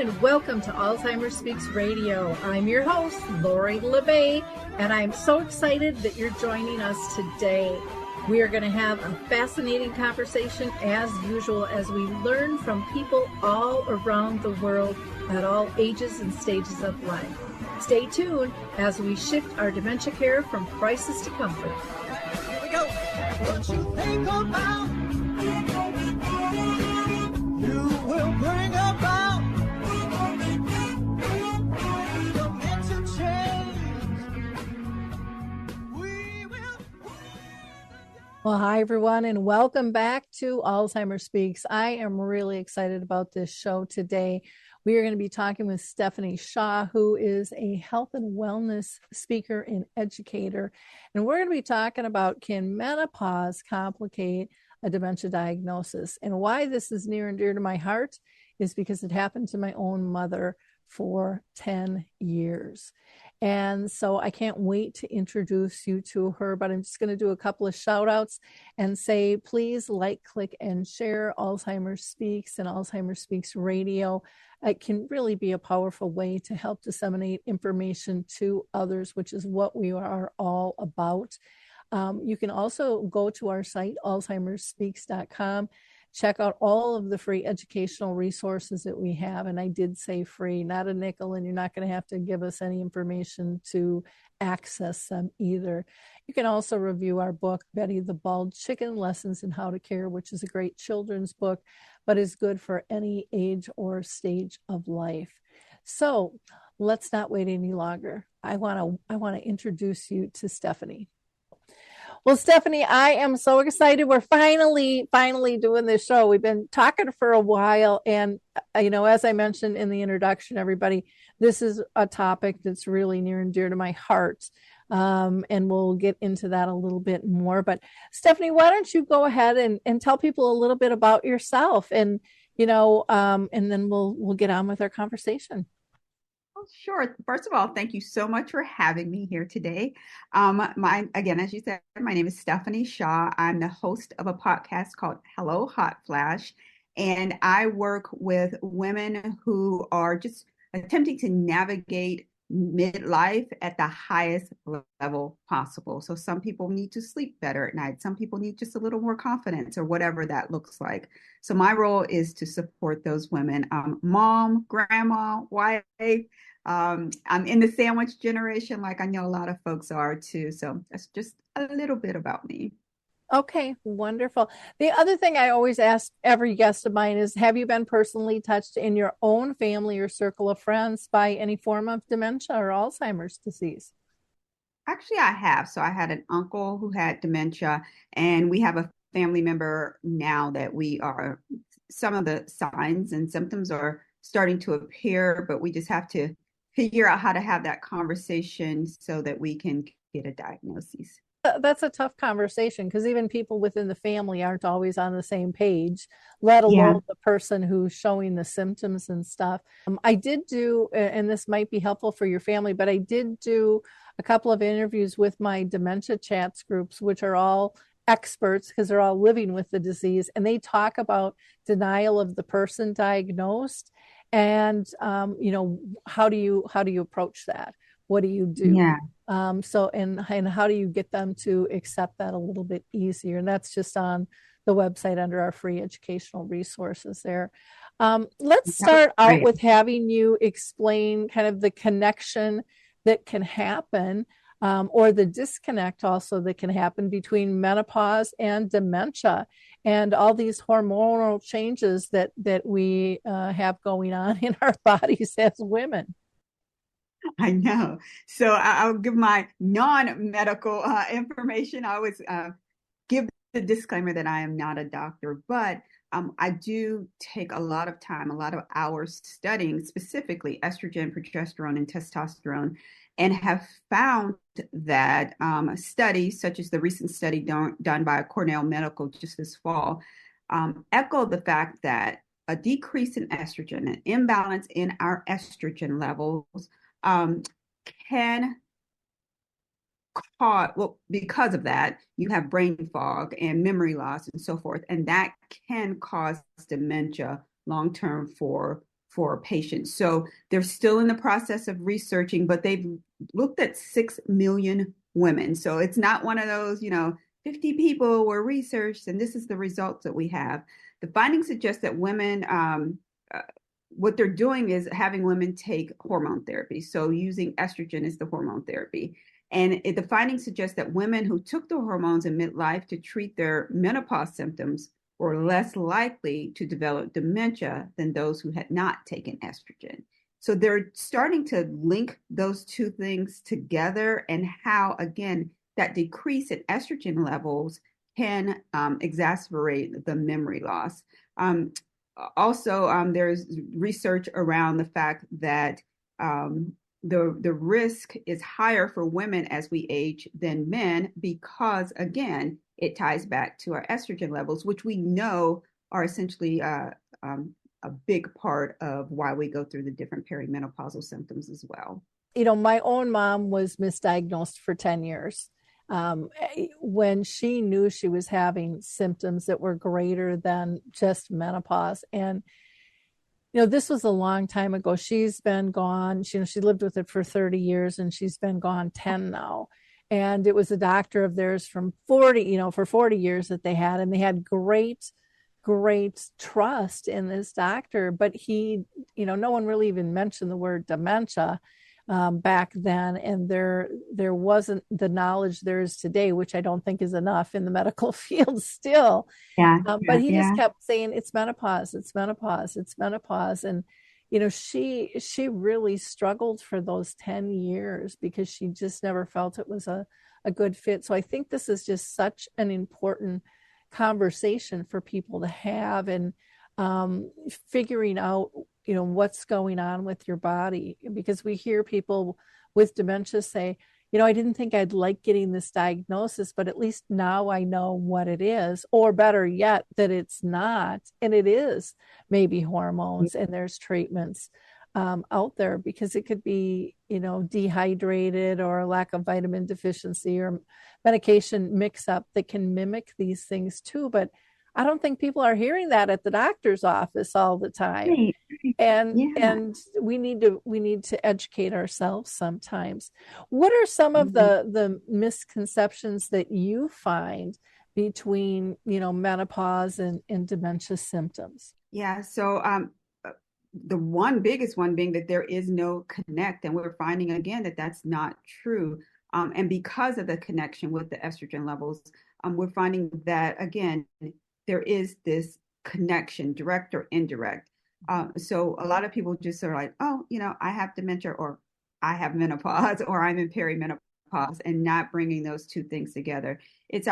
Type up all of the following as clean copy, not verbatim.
and welcome to Alzheimer's Speaks Radio. I'm your host, Lori LeBay, and I'm so excited that you're joining us today. We are going to have a fascinating conversation as usual as we learn from people all around the world at all ages and stages of life. Stay tuned as we shift our dementia care from crisis to comfort. Here we go. What you think about, you will bring about dementia change. We will. Well, hi, everyone, and welcome back to Alzheimer's Speaks. I am really excited about this show today. We are going to be talking with Stephanie Shaw, who is a health and wellness speaker and educator. And we're going to be talking about, can menopause complicate a dementia diagnosis? And why this is near and dear to my heart is because it happened to my own mother for 10 years. And so I can't wait to introduce you to her, but I'm just going to do a couple of shout outs and say, please like, click, and share Alzheimer's Speaks and Alzheimer's Speaks Radio. It can really be a powerful way to help disseminate information to others, which is what we are all about. You can also go to our site, alzheimersspeaks.com. Check out all of the free educational resources that we have. And I did say free, not a nickel, and you're not going to have to give us any information to access them either. You can also review our book, Betty the Bald Chicken, Lessons in How to Care, which is a great children's book, but is good for any age or stage of life. So let's not wait any longer. I want to introduce you to Stephanie. Well, Stephanie, I am so excited. We're finally doing this show. We've been talking for a while. And, as I mentioned in the introduction, everybody, this is a topic that's really near and dear to my heart. And we'll get into that a little bit more. But Stephanie, why don't you go ahead and tell people a little bit about yourself and then we'll get on with our conversation. Sure. First of all, thank you so much for having me here today. Again, as you said, my name is Stephanie Shaw. I'm the host of a podcast called Hello Hot Flash, and I work with women who are just attempting to navigate midlife at the highest level possible. So some people need to sleep better at night. Some people need just a little more confidence or whatever that looks like. So my role is to support those women, mom, grandma, wife. I'm in the sandwich generation, like I know a lot of folks are too. So that's just a little bit about me. Okay, wonderful. The other thing I always ask every guest of mine is, have you been personally touched in your own family or circle of friends by any form of dementia or Alzheimer's disease? Actually, I have. So I had an uncle who had dementia, and we have a family member now that some of the signs and symptoms are starting to appear, but we just have to figure out how to have that conversation so that we can get a diagnosis. That's a tough conversation because even people within the family aren't always on the same page, let alone the person who's showing the symptoms and stuff. I did do, and this might be helpful for your family, but I did do a couple of interviews with my dementia chats groups, which are all experts because they're all living with the disease, and they talk about denial of the person diagnosed. And, how do you approach that? What do you do? Yeah. And how do you get them to accept that a little bit easier? And that's just on the website under our free educational resources there. Let's start out with having you explain kind of the connection that can happen, or the disconnect also that can happen between menopause and dementia and all these hormonal changes that we have going on in our bodies as women. I know. So I'll give my non-medical information. I always give the disclaimer that I am not a doctor, but I do take a lot of time, a lot of hours studying specifically estrogen, progesterone, and testosterone, and have found that studies such as the recent study done by Cornell Medical just this fall echo the fact that a decrease in estrogen, an imbalance in our estrogen levels can cause, well, because of that, you have brain fog and memory loss and so forth. And that can cause dementia long-term for for patients. So they're still in the process of researching, but they've looked at 6 million women. So it's not one of those, 50 people were researched and this is the results that we have. The findings suggest that women, what they're doing is having women take hormone therapy. So using estrogen as the hormone therapy. And the findings suggest that women who took the hormones in midlife to treat their menopause symptoms were less likely to develop dementia than those who had not taken estrogen. So they're starting to link those two things together, and how, again, that decrease in estrogen levels can exacerbate the memory loss. Also, there's research around the fact that the risk is higher for women as we age than men because, again, it ties back to our estrogen levels, which we know are essentially a big part of why we go through the different perimenopausal symptoms as well. My own mom was misdiagnosed for 10 years. When she knew she was having symptoms that were greater than just menopause. And, this was a long time ago. She's been gone. She lived with it for 30 years and she's been gone 10 now. And it was a doctor of theirs from 40, for 40 years that they had, and they had great trust in this doctor, but he, no one really even mentioned the word dementia back then, and there wasn't the knowledge there is today, which I don't think is enough in the medical field still. But he just kept saying it's menopause, it's menopause, it's menopause, and she really struggled for those 10 years because she just never felt it was a good fit. So I think this is just such an important conversation for people to have, and figuring out what's going on with your body, because we hear people with dementia say, I didn't think I'd like getting this diagnosis, but at least now I know what it is, or better yet, that it's not, and it is maybe hormones, and there's treatments out there, because it could be, dehydrated or a lack of vitamin deficiency or medication mix up that can mimic these things too. But I don't think people are hearing that at the doctor's office all the time. Right. And we need to educate ourselves sometimes. What are some of the misconceptions that you find between, menopause and dementia symptoms? Yeah. So the biggest one being that there is no connect, and we're finding again that that's not true. And because of the connection with the estrogen levels, we're finding that again there is this connection, direct or indirect. So a lot of people just are like, oh, I have dementia, or I have menopause, or I'm in perimenopause, and not bringing those two things together. It's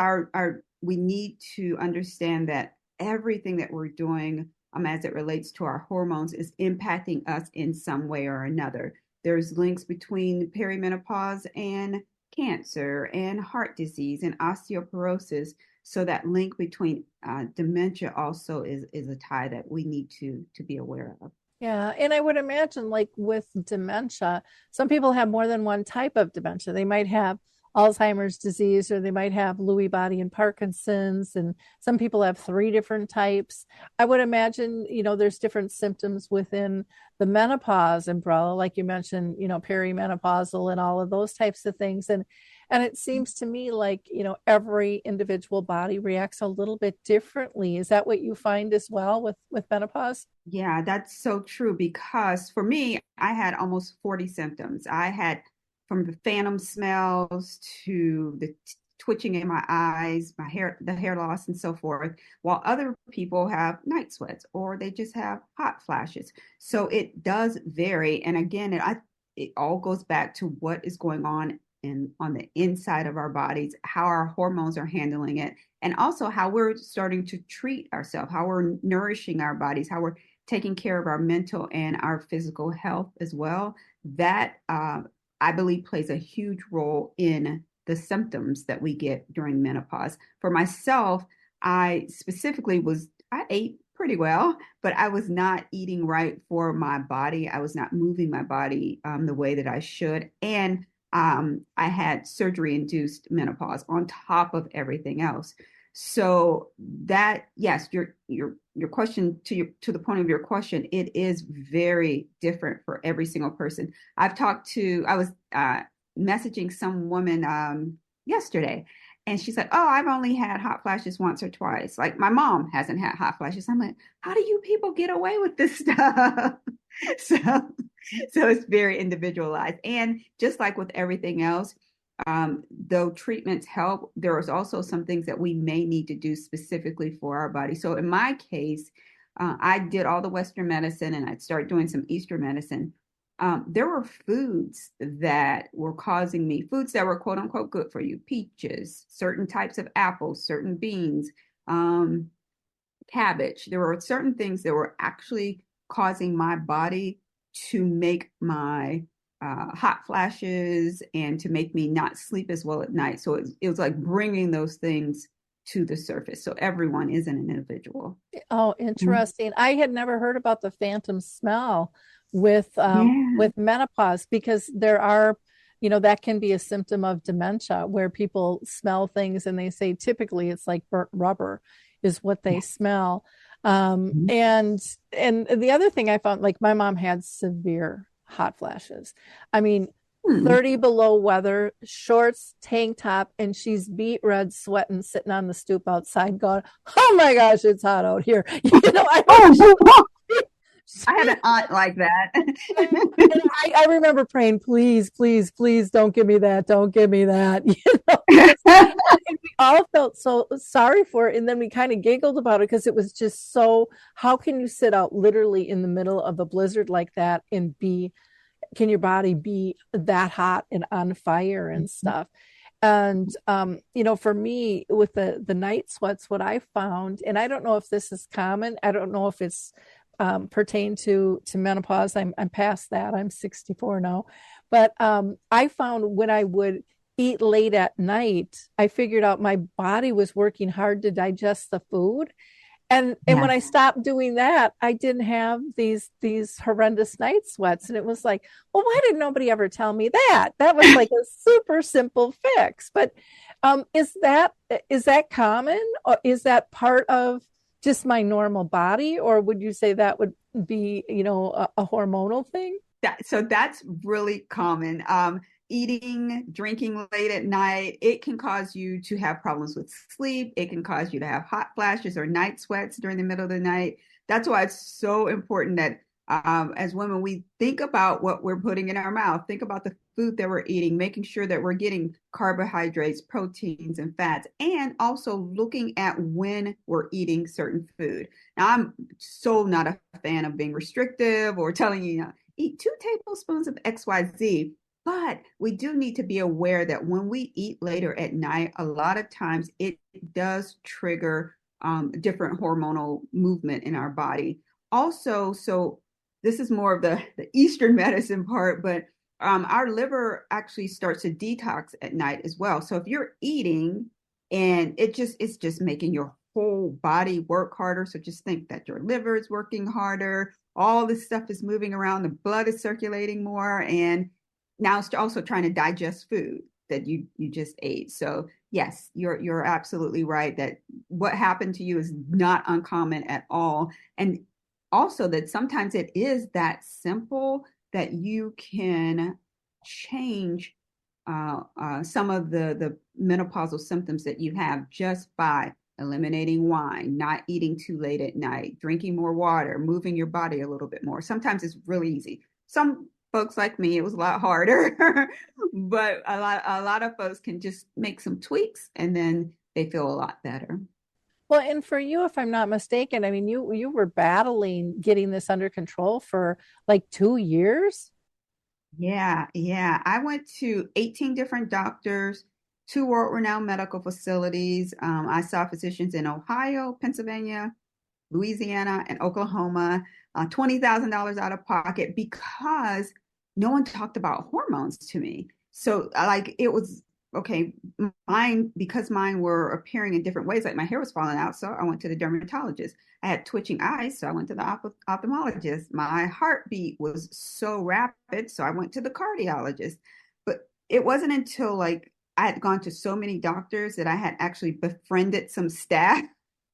we need to understand that everything that we're doing as it relates to our hormones is impacting us in some way or another. There's links between perimenopause and cancer and heart disease and osteoporosis. So that link between dementia also is a tie that we need to be aware of. Yeah, and I would imagine, like with dementia, some people have more than one type of dementia. They might have Alzheimer's disease, or they might have Lewy body and Parkinson's, and some people have 3 different types. I would imagine, there's different symptoms within the menopause umbrella, like you mentioned, perimenopausal and all of those types of things. And it seems to me like, every individual body reacts a little bit differently. Is that what you find as well with menopause? Yeah, that's so true, because for me, I had almost 40 symptoms. I had from the phantom smells to the twitching in my eyes, the hair loss, and so forth, while other people have night sweats or they just have hot flashes. So it does vary. And again, it all goes back to what is going on on the inside of our bodies, how our hormones are handling it, and also how we're starting to treat ourselves, how we're nourishing our bodies, how we're taking care of our mental and our physical health as well. That I believe plays a huge role in the symptoms that we get during menopause. For myself, I ate pretty well, but I was not eating right for my body. I was not moving my body the way that I should. And I had surgery-induced menopause on top of everything else. So that, yes, your question to the point of your question, it is very different for every single person. I was messaging some woman yesterday, and she said, "Oh, I've only had hot flashes once or twice. Like my mom hasn't had hot flashes." I'm like, "How do you people get away with this stuff?" so, so it's very individualized, and just like with everything else, though treatments help, there is also some things that we may need to do specifically for our body. So in my case, I did all the Western medicine and I'd start doing some Eastern medicine. There were foods that were causing me, foods that were quote unquote good for you, peaches, certain types of apples, certain beans, um, cabbage. There were certain things that were actually causing my body to make my hot flashes and to make me not sleep as well at night. So it was like bringing those things to the surface. So everyone is an individual. Oh, interesting. I had never heard about the phantom smell Yeah. with menopause because there are, that can be a symptom of dementia where people smell things and they say typically it's like burnt rubber is what they Yeah. smell. And the other thing I found, like my mom had severe hot flashes. I mean, Hmm. 30 below weather, shorts, tank top, and she's beet red sweating, sitting on the stoop outside, going, "Oh my gosh, it's hot out here." I don't know. Oh, I She, had an aunt like that. and I remember praying, "Please, please, please, don't give me that, don't give me that," because and we all felt so sorry for it, and then we kind of giggled about it because it was just so. How can you sit out literally in the middle of a blizzard like that and be can your body be that hot and on fire and stuff? And for me with the night sweats, what I found, and I don't know if this is common, I don't know if it's pertain to menopause. I'm past that. I'm 64 now, but I found when I would eat late at night, I figured out my body was working hard to digest the food, and when I Yes. stopped doing that, I didn't have these horrendous night sweats. And it was like, well, why did nobody ever tell me that? That was like a super simple fix. But is that common, or is that part of just my normal body, or would you say that would be a hormonal thing? So that's really common. Eating, drinking late at night, it can cause you to have problems with sleep. It can cause you to have hot flashes or night sweats during the middle of the night. That's why it's so important that as women, we think about what we're putting in our mouth, think about the food that we're eating, making sure that we're getting carbohydrates, proteins, and fats, and also looking at when we're eating certain food. Now, I'm so not a fan of being restrictive or telling you, eat 2 tablespoons of XYZ. But we do need to be aware that when we eat later at night, a lot of times it does trigger different hormonal movement in our body. Also, so this is more of the Eastern medicine part, but our liver actually starts to detox at night as well. So if you're eating and it's just making your whole body work harder. So just think that your liver is working harder, all this stuff is moving around, the blood is circulating more, and now it's also trying to digest food that you just ate. So yes, you're absolutely right that what happened to you is not uncommon at all. And also that sometimes it is that simple that you can change some of the menopausal symptoms that you have just by eliminating wine, not eating too late at night, drinking more water, moving your body a little bit more. Sometimes it's really easy. Some folks like me, it was a lot harder, but a lot of folks can just make some tweaks and then they feel a lot better. Well, and for you, if I'm not mistaken, I mean, you were battling getting this under control for like 2 years. Yeah, yeah. I went to 18 different doctors, two world-renowned medical facilities. I saw physicians in Ohio, Pennsylvania, Louisiana, and Oklahoma, $20,000 out of pocket because no one talked about hormones to me. So, like, it was okay. Because mine were appearing in different ways, like my hair was falling out. So, I went to the dermatologist. I had twitching eyes. So, I went to the ophthalmologist. My heartbeat was so rapid. So, I went to the cardiologist. But it wasn't until like I had gone to so many doctors that I had actually befriended some staff.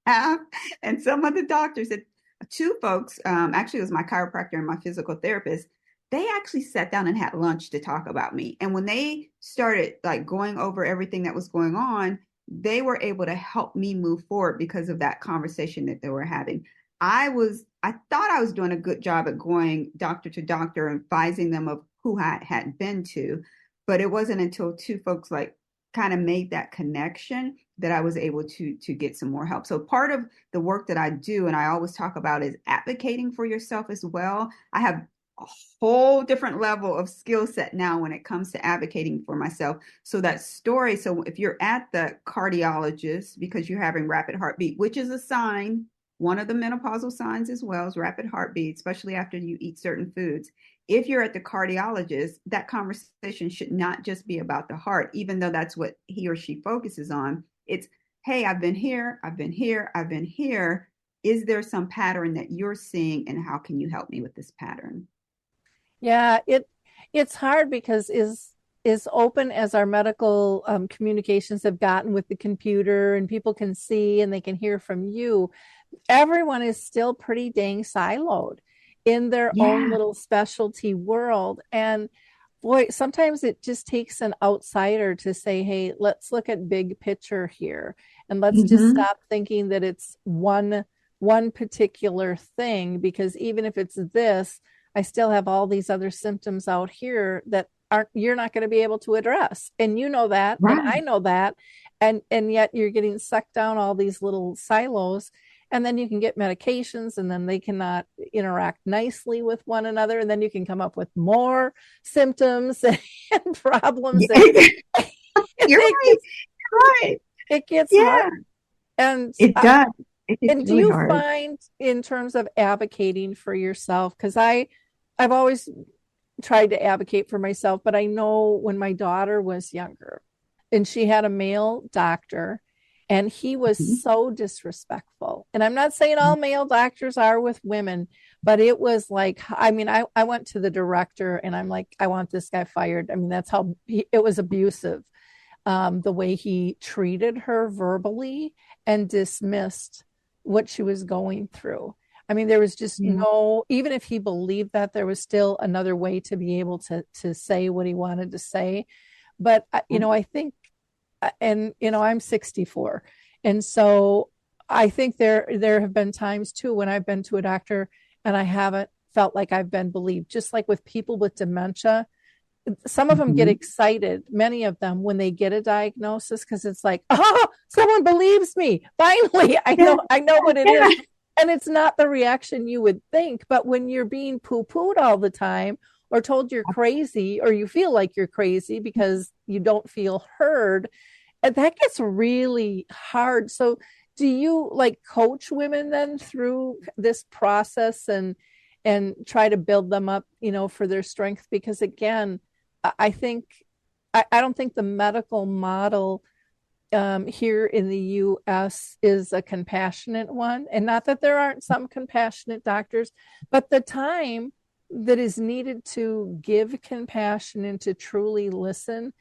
And some of the doctors, that two folks, actually it was my chiropractor and my physical therapist, they actually sat down and had lunch to talk about me. And when they started like going over everything that was going on, they were able to help me move forward because of that conversation that they were having. I thought I was doing a good job at going doctor to doctor and advising them of who I had been to, but it wasn't until two folks like kind of made that connection that I was able to get some more help. So part of the work that I do, and I always talk about, is advocating for yourself as well. I have a whole different level of skill set now when it comes to advocating for myself. So that story, so if you're at the cardiologist because you're having rapid heartbeat, which is a sign, one of the menopausal signs as well is rapid heartbeat, especially after you eat certain foods. If you're at the cardiologist, that conversation should not just be about the heart, even though that's what he or she focuses on. It's, hey, I've been here, I've been here, I've been here. Is there some pattern that you're seeing, and how can you help me with this pattern? Yeah, it's hard because is open as our medical communications have gotten with the computer and people can see and they can hear from you, everyone is still pretty dang siloed in their own Yeah. little specialty world. And boy, sometimes it just takes an outsider to say, hey, let's look at big picture here and let's just Mm-hmm. stop thinking that it's one particular thing, because even if it's this, I still have all these other symptoms out here that aren't you're not going to be able to address. And you know that, and Right. I know that. And yet you're getting sucked down all these little silos, and then you can get medications and then they cannot interact nicely with one another, and then you can come up with more symptoms and problems, and Yeah. You're it right. gets You're right. it gets Yeah, hard. And it does. It gets do really you hard. find in terms of advocating for yourself, because I've always tried to advocate for myself, but I know when my daughter was younger and she had a male doctor and he was Mhm. so disrespectful. And I'm not saying all male doctors are with women, but it was like, I mean, I went to the director and I'm like, I want this guy fired. I mean, that's how it was abusive, the way he treated her verbally and dismissed what she was going through. I mean, there was just Yeah. no, even if he believed that, there was still another way to be able to say what he wanted to say. But I think, and I'm 64, and so I think there have been times too when I've been to a doctor and I haven't felt like I've been believed. Just like with people with dementia, some of them get Mhm. excited, many of them, when they get a diagnosis, because it's like, oh, someone believes me finally. i Yeah, know i know what it is. yeah. And it's not the reaction you would think, but when you're being poo-pooed all the time or told you're crazy, or you feel like you're crazy because you don't feel heard, that gets really hard. So do you like coach women then through this process and try to build them up, for their strength? Because again, I think I don't think the medical model here in the US is a compassionate one. And not that there aren't some compassionate doctors, but the time that is needed to give compassion and to truly listen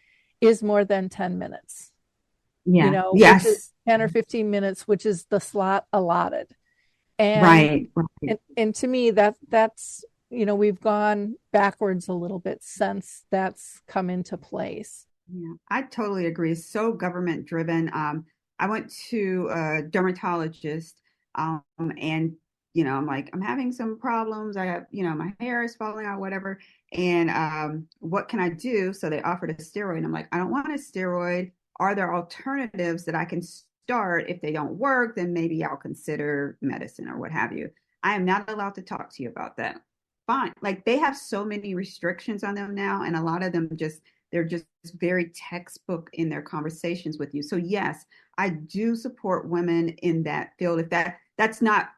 is more than 10 minutes, Yeah. which is Yes. 10 or 15 minutes, which is the slot allotted. And Right. Right. and to me, that's we've gone backwards a little bit since that's come into place. Yeah, I totally agree. It's so government driven. I went to a dermatologist, and I'm like, I'm having some problems. I have, my hair is falling out, whatever. And what can I do? So they offered a steroid. And I'm like, I don't want a steroid. Are there alternatives that I can start? If they don't work, then maybe I'll consider medicine or what have you. I am not allowed to talk to you about that. Fine. Like they have so many restrictions on them now, and a lot of them just they're just very textbook in their conversations with you. So yes, I do support women in that field. If that's not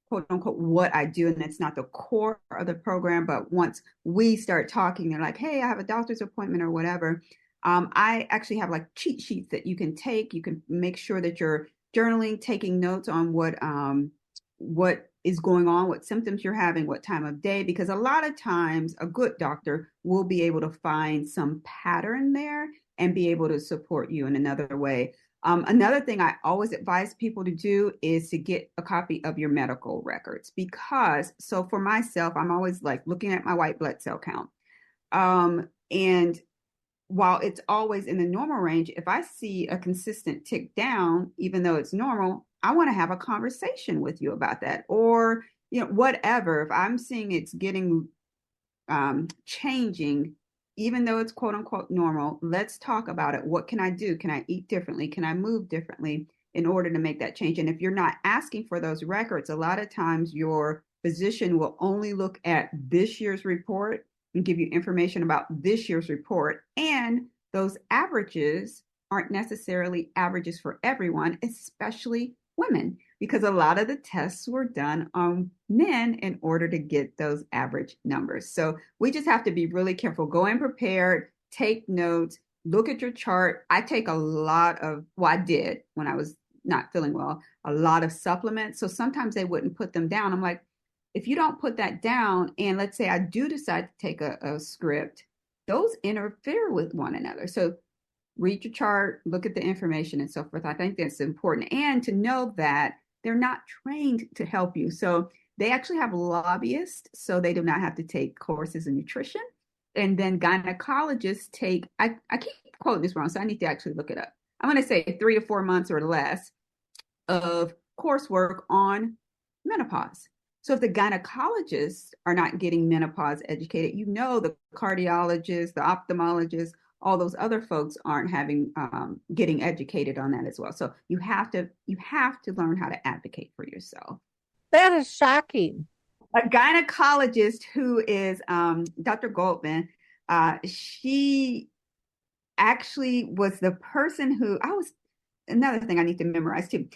quote unquote what I do, and that's not the core of the program, but once we start talking, they're like, hey, I have a doctor's appointment or whatever. I actually have like cheat sheets that you can take. You can make sure that you're journaling, taking notes on what is going on, what symptoms you're having, what time of day, because a lot of times a good doctor will be able to find some pattern there and be able to support you in another way. Another thing I always advise people to do is to get a copy of your medical records because, so for myself, I'm always like looking at my white blood cell count. And while it's always in the normal range, if I see a consistent tick down, even though it's normal, I want to have a conversation with you about that. Or, whatever. If I'm seeing it's getting changing, even though it's quote unquote normal, let's talk about it. What can I do? Can I eat differently? Can I move differently in order to make that change? And if you're not asking for those records, a lot of times your physician will only look at this year's report and give you information about this year's report. And those averages aren't necessarily averages for everyone, especially women, because a lot of the tests were done on men in order to get those average numbers. So we just have to be really careful. Go in prepared, take notes, look at your chart. I take a lot of, well, I did when I was not feeling well, a lot of supplements. So sometimes they wouldn't put them down. I'm like, if you don't put that down, and let's say I do decide to take a script, those interfere with one another. So read your chart, look at the information and so forth. I think that's important. And to know that they're not trained to help you. So they actually have lobbyists, so they do not have to take courses in nutrition. And then gynecologists take, I keep quoting this wrong, so I need to actually look it up. I'm going to say 3 to 4 months or less of coursework on menopause. So if the gynecologists are not getting menopause educated, the cardiologists, the ophthalmologists, all those other folks aren't getting educated on that as well. So you have to learn how to advocate for yourself. That is shocking. A gynecologist who is Dr. Goldman, she actually was the person who another thing I need to memorize too.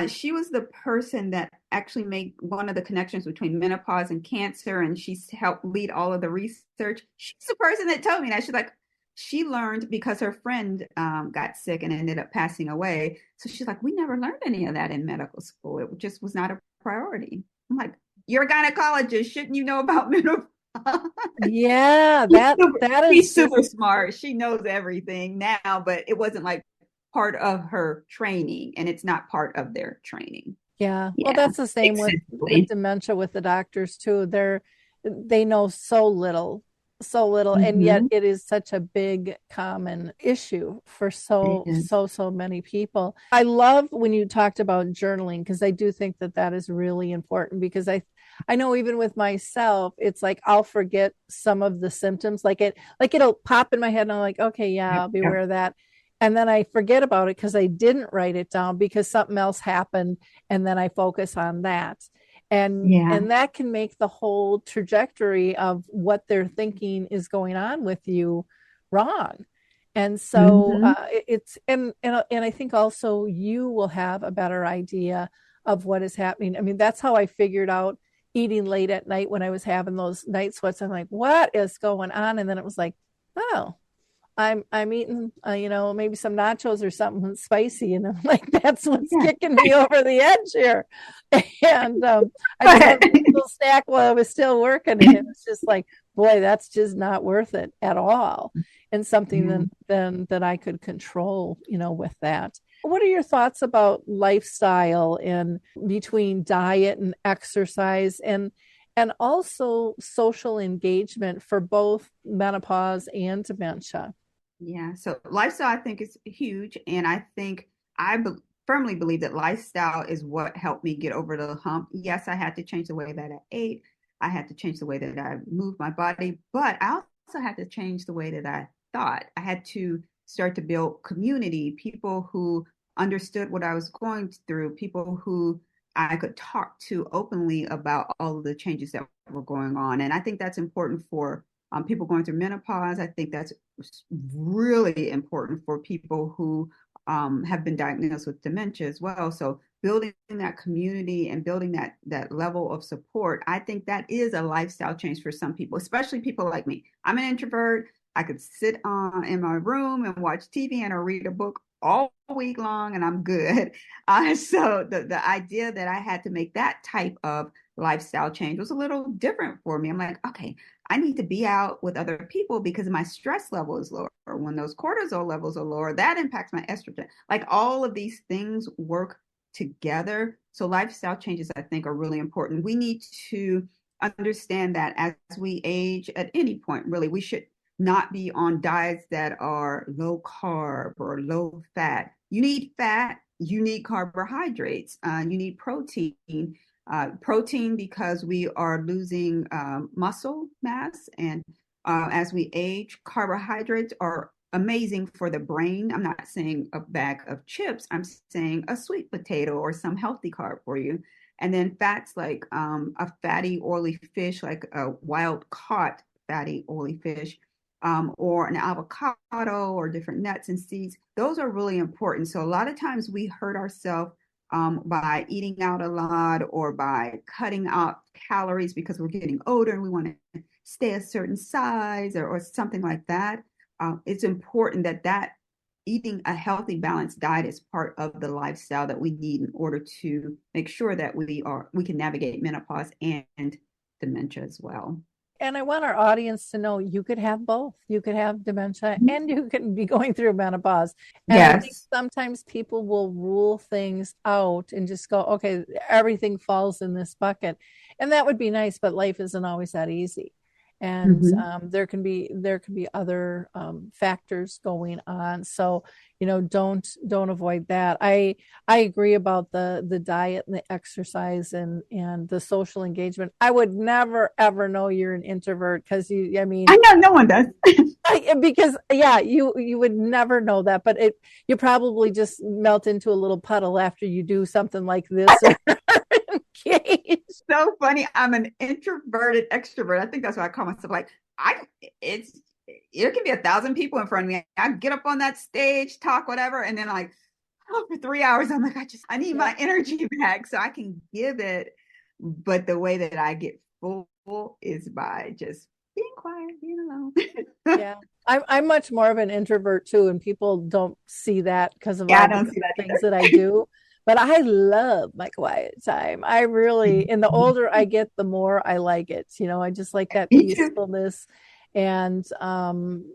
She was the person that actually made one of the connections between menopause and cancer, and she's helped lead all of the research. She's the person that told me that. She's like, she learned because her friend got sick and ended up passing away. So she's like, we never learned any of that in medical school. It just was not a priority. I'm like, you're a gynecologist. Shouldn't you know about menopause? Yeah, that She's is super smart. She knows everything now, but it wasn't like part of her training, and it's not part of their training. yeah. Well, Yeah, that's the same with dementia with the doctors too. They know so little, and yet Mm-hmm. it is such a big common issue for so many people. I love when you talked about journaling because I do think that is really important because I know even with myself, it's like I'll forget some of the symptoms. It'll pop in my head and I'm like, okay, yeah, I'll be aware of that. And then I forget about it because I didn't write it down because something else happened. And then I focus on that. And that can make the whole trajectory of what they're thinking is going on with you wrong. And so and I think also you will have a better idea of what is happening. I mean, that's how I figured out eating late at night when I was having those night sweats. I'm like, what is going on? And then it was like, oh, I'm eating, maybe some nachos or something spicy, and I'm like, that's what's kicking me over the edge here. And I just had a little snack while I was still working, and it was just like, boy, that's just not worth it at all. And something that I could control, with that. What are your thoughts about lifestyle and between diet and exercise and also social engagement for both menopause and dementia? Yeah, so lifestyle I think is huge, and I think firmly believe that lifestyle is what helped me get over the hump. Yes, I had to change the way that I ate. I had to change the way that I moved my body, but I also had to change the way that I thought. I had to start to build community, people who understood what I was going through, people who I could talk to openly about all of the changes that were going on. And I think that's important for people going through menopause. I think that's really important for people who have been diagnosed with dementia as well. So building that community and building that level of support, I think that is a lifestyle change for some people, especially people like me. I'm an introvert. I could sit in my room and watch TV and or read a book all week long and I'm good. So the idea that I had to make that type of lifestyle change was a little different for me. I'm like, okay, I need to be out with other people because my stress level is lower. When those cortisol levels are lower, that impacts my estrogen. Like all of these things work together. So lifestyle changes, I think, are really important. We need to understand that as we age at any point, really, we should not be on diets that are low carb or low fat. You need fat, you need carbohydrates, you need protein. Protein because we are losing muscle mass, and as we age, carbohydrates are amazing for the brain. I'm not saying a bag of chips, I'm saying a sweet potato or some healthy carb for you. And then fats like a fatty, oily fish, like a wild caught fatty, oily fish, or an avocado or different nuts and seeds. Those are really important. So a lot of times we hurt ourselves by eating out a lot or by cutting out calories because we're getting older and we want to stay a certain size or something like that. It's important that eating a healthy, balanced diet is part of the lifestyle that we need in order to make sure that we can navigate menopause and dementia as well. And I want our audience to know you could have both. You could have dementia and you can be going through menopause. And I think Yes. sometimes people will rule things out and just go, okay, everything falls in this bucket. And that would be nice, but life isn't always that easy. And Mm-hmm. there can be other factors going on. So, don't avoid that. I agree about the diet and the exercise and the social engagement. I would never ever know you're an introvert because I mean, I know no one does. because yeah, you would never know that, but you probably just melt into a little puddle after you do something like this or engage. So funny. I'm an introverted extrovert. I think that's why I call myself like I. It's there can be 1,000 people in front of me. I get up on that stage, talk whatever, and then like for 3 hours, I'm like I need Yeah. my energy back so I can give it. But the way that I get full is by just being quiet, being alone. Yeah. I'm much more of an introvert too, and people don't see that because of Yeah, I all the don't see different that things that I do. But I love my quiet time. I really, and the either. older I get, the more I like it. I just like that Me too. peacefulness and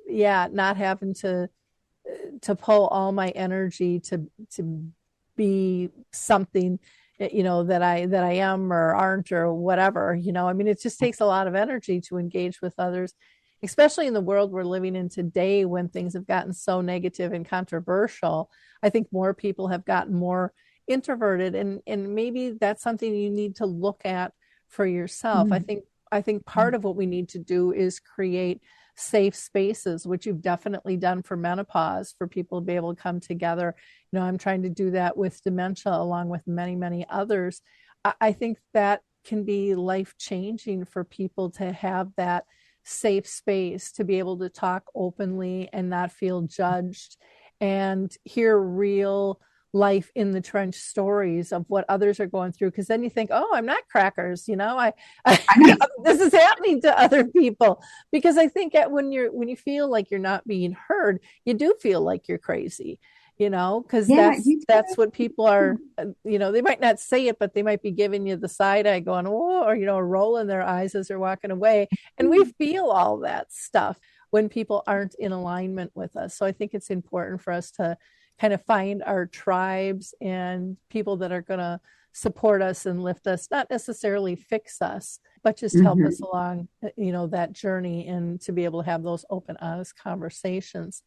yeah, not having to pull all my energy to be something that I am or aren't or whatever. I mean, it just takes a lot of energy to engage with others, especially in the world we're living in today when things have gotten so negative and controversial. I think more people have gotten more introverted, and maybe that's something you need to look at for yourself. I think part of what we need to do is create safe spaces, which you've definitely done for menopause, for people to be able to come together. I'm trying to do that with dementia along with many, many others. I think that can be life changing for people to have that safe space to be able to talk openly and not feel judged and hear real life in the trench stories of what others are going through, because then you think, oh, I'm not crackers, I I know. this is happening to other people. Because I think when you feel like you're not being heard, you do feel like you're crazy, because Yeah, that's you that's what people are, too. they might not say it, but they might be giving you the side eye going, oh, or rolling their eyes as they're walking away. And we feel all that stuff when people aren't in alignment with us. So I think it's important for us to kind of find our tribes and people that are going to support us and lift us, not necessarily fix us, but just help us Mhm. along, that journey, and to be able to have those open, honest conversations.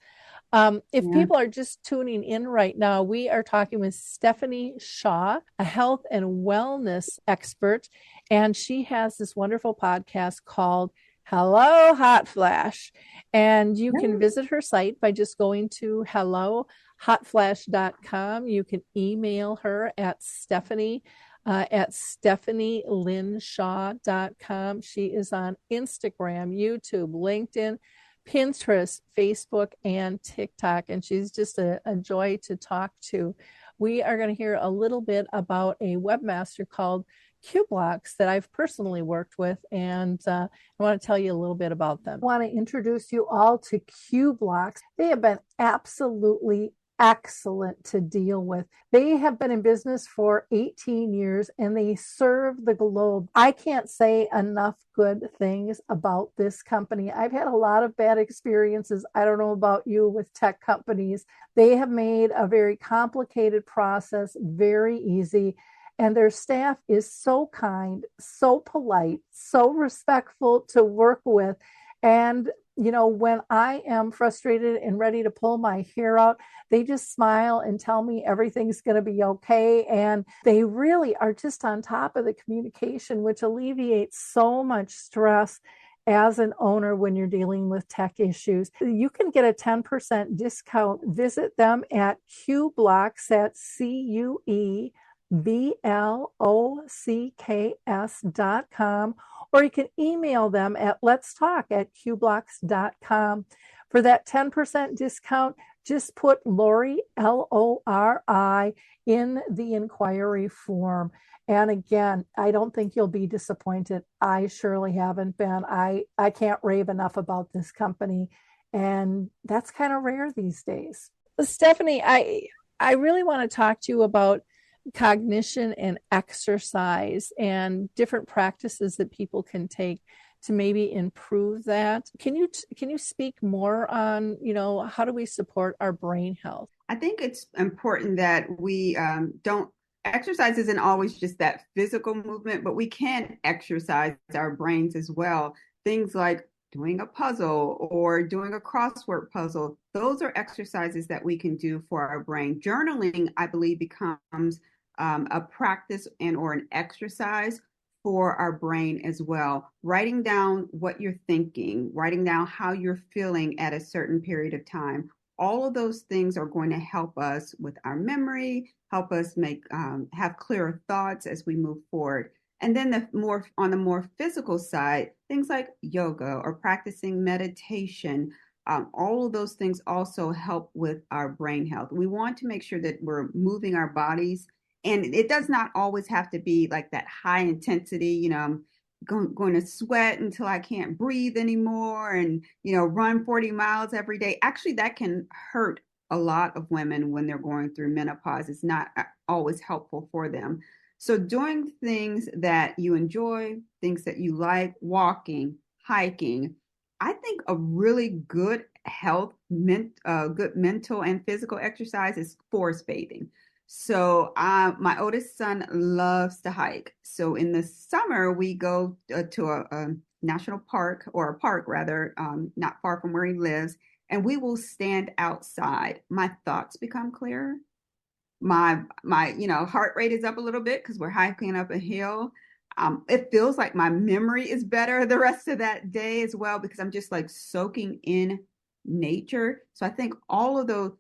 If Yeah. people are just tuning in right now, we are talking with Stephanie Shaw, a health and wellness expert, and she has this wonderful podcast called Hello Hot Flash. And you can visit her site by just going to hellohotflash.com. You can email her at Stephanie at stephanielynshaw.com. She is on Instagram, YouTube, LinkedIn, Pinterest, Facebook, and TikTok. And she's just a joy to talk to. We are going to hear a little bit about a webmaster called Qblocks that I've personally worked with, and I want to tell you a little bit about them. I want to introduce you all to Qblocks. They have been absolutely excellent to deal with. They have been in business for 18 years and they serve the globe. I can't say enough good things about this company. I've had a lot of bad experiences. I don't know about you with tech companies. They have made a very complicated process very easy. And their staff is so kind, so polite, so respectful to work with. And when I am frustrated and ready to pull my hair out, they just smile and tell me everything's going to be okay. And they really are just on top of the communication, which alleviates so much stress as an owner when you're dealing with tech issues. You can get a 10% discount. Visit them at QBlocks, that's CUEBLOCKS.com, or you can email them at letstalk@qblocks.com. For that 10% discount, just put Lori, Lori, in the inquiry form. And again, I don't think you'll be disappointed. I surely haven't been. I can't rave enough about this company. And that's kind of rare these days. Stephanie, I really want to talk to you about cognition and exercise and different practices that people can take to maybe improve that. Can you speak more on, how do we support our brain health? I think it's important that we don't exercise isn't always just that physical movement, but we can exercise our brains as well. Things like doing a puzzle or doing a crossword puzzle. Those are exercises that we can do for our brain. Journaling, I believe, becomes a practice or an exercise for our brain as well. Writing down what you're thinking, writing down how you're feeling at a certain period of time. All of those things are going to help us with our memory, help us have clearer thoughts as we move forward. And then on the more physical side, things like yoga or practicing meditation, all of those things also help with our brain health. We want to make sure that we're moving our bodies, and it does not always have to be like that high intensity, I'm going to sweat until I can't breathe anymore and, run 40 miles every day. Actually, that can hurt a lot of women when they're going through menopause. It's not always helpful for them. So doing things that you enjoy, things that you like, walking, hiking, I think a really good good mental and physical exercise is forest bathing. So my oldest son loves to hike. So in the summer, we go to a national park, or a park rather, not far from where he lives, and we will stand outside. My thoughts become clearer. My heart rate is up a little bit because we're hiking up a hill. It feels like my memory is better the rest of that day as well, because I'm just like soaking in nature. So I think all of those,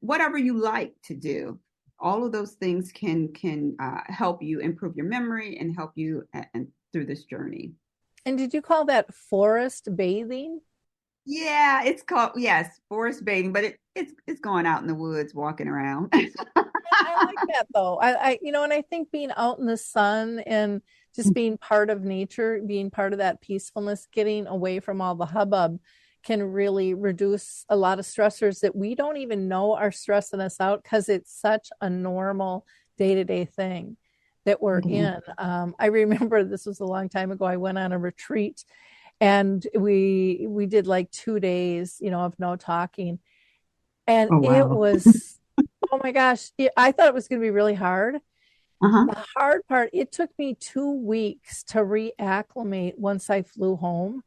whatever you like to do, all of those things can help you improve your memory and help you through this journey. And did you call that forest bathing? Yeah, it's called, yes, forest bathing, but it's going out in the woods, walking around. I like that though. And I think being out in the sun and just being part of nature, being part of that peacefulness, getting away from all the hubbub can really reduce a lot of stressors that we don't even know are stressing us out because it's such a normal day-to-day thing that we're in. I remember this was a long time ago. I went on a retreat and we did like 2 days, of no talking. And Oh, it wow. was, oh my gosh, I thought it was going to be really hard. Uh-huh. The hard part, it took me 2 weeks to reacclimate once I flew home.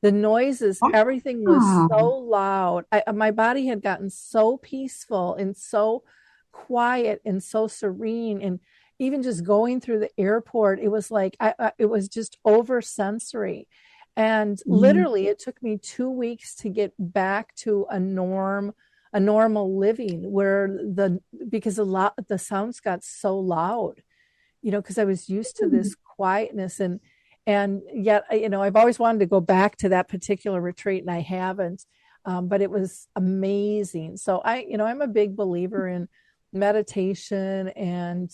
The noises, everything was so Oh. loud. My body had gotten so peaceful and so quiet and so serene. And even just going through the airport, it was like, it was just over sensory. And Mhm. literally, it took me 2 weeks to get back to a normal living where because the sounds got so loud, because I was used to this quietness and yet, I've always wanted to go back to that particular retreat and I haven't, but it was amazing. So I'm a big believer in meditation and,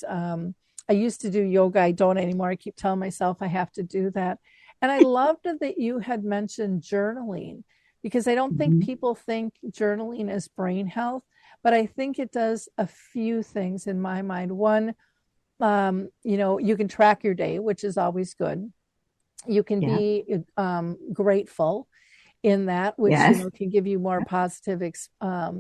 I used to do yoga. I don't anymore. I keep telling myself I have to do that. And I loved that you had mentioned journaling because I don't think Mm-hmm. people think journaling is brain health, but I think it does a few things in my mind. One, you can track your day, which is always good. You can Yeah. be grateful in that, which Yes. can give you more positive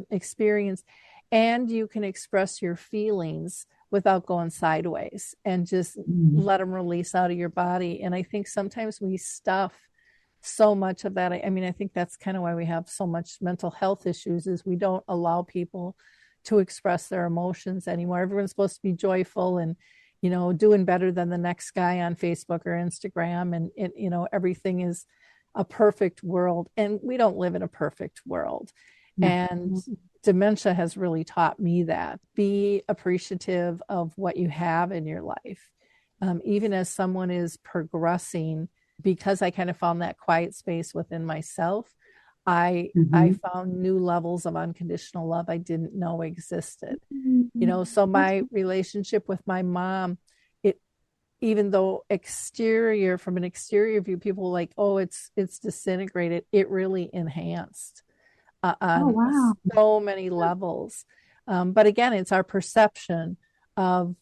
experience, and you can express your feelings without going sideways and just Mm-hmm. let them release out of your body. And I think sometimes we stuff so much of that. I mean, I think that's kind of why we have so much mental health issues, is we don't allow people to express their emotions anymore. Everyone's supposed to be joyful and doing better than the next guy on Facebook or Instagram, and everything is a perfect world, and we don't live in a perfect world. No. And dementia has really taught me that. Be appreciative of what you have in your life, even as someone is progressing, because I kind of found that quiet space within myself. I Mm-hmm. found new levels of unconditional love I didn't know existed. Mm-hmm. So That's my relationship with my mom, it, even though from an exterior view, people were like, oh, it's disintegrated, it really enhanced oh on wow. so many levels. But again, it's our perception of,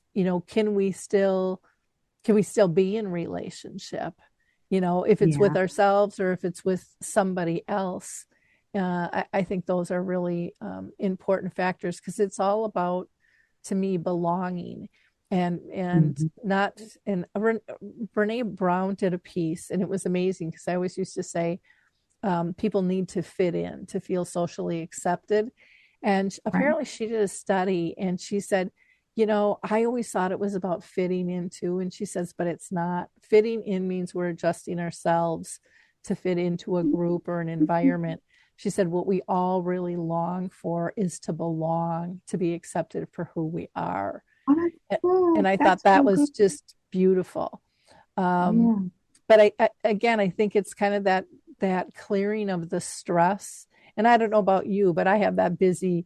can we still be in relationship, if it's with Yeah. ourselves or if it's with somebody else. I think those are really important factors, because it's all about, to me, belonging. And Mm-hmm. not and Brene Brown did a piece, and it was amazing, because I always used to say, people need to fit in to feel socially accepted. And Right. apparently she did a study, and she said, I always thought it was about fitting into. And she says, but it's not. Fitting in means we're adjusting ourselves to fit into a group or an environment. She said, what we all really long for is to belong, to be accepted for who we are. Oh, that's good. And I thought That's that so good. was just beautiful. Um, Yeah. but again, I think it's kind of that clearing of the stress. And I don't know about you, but I have that busy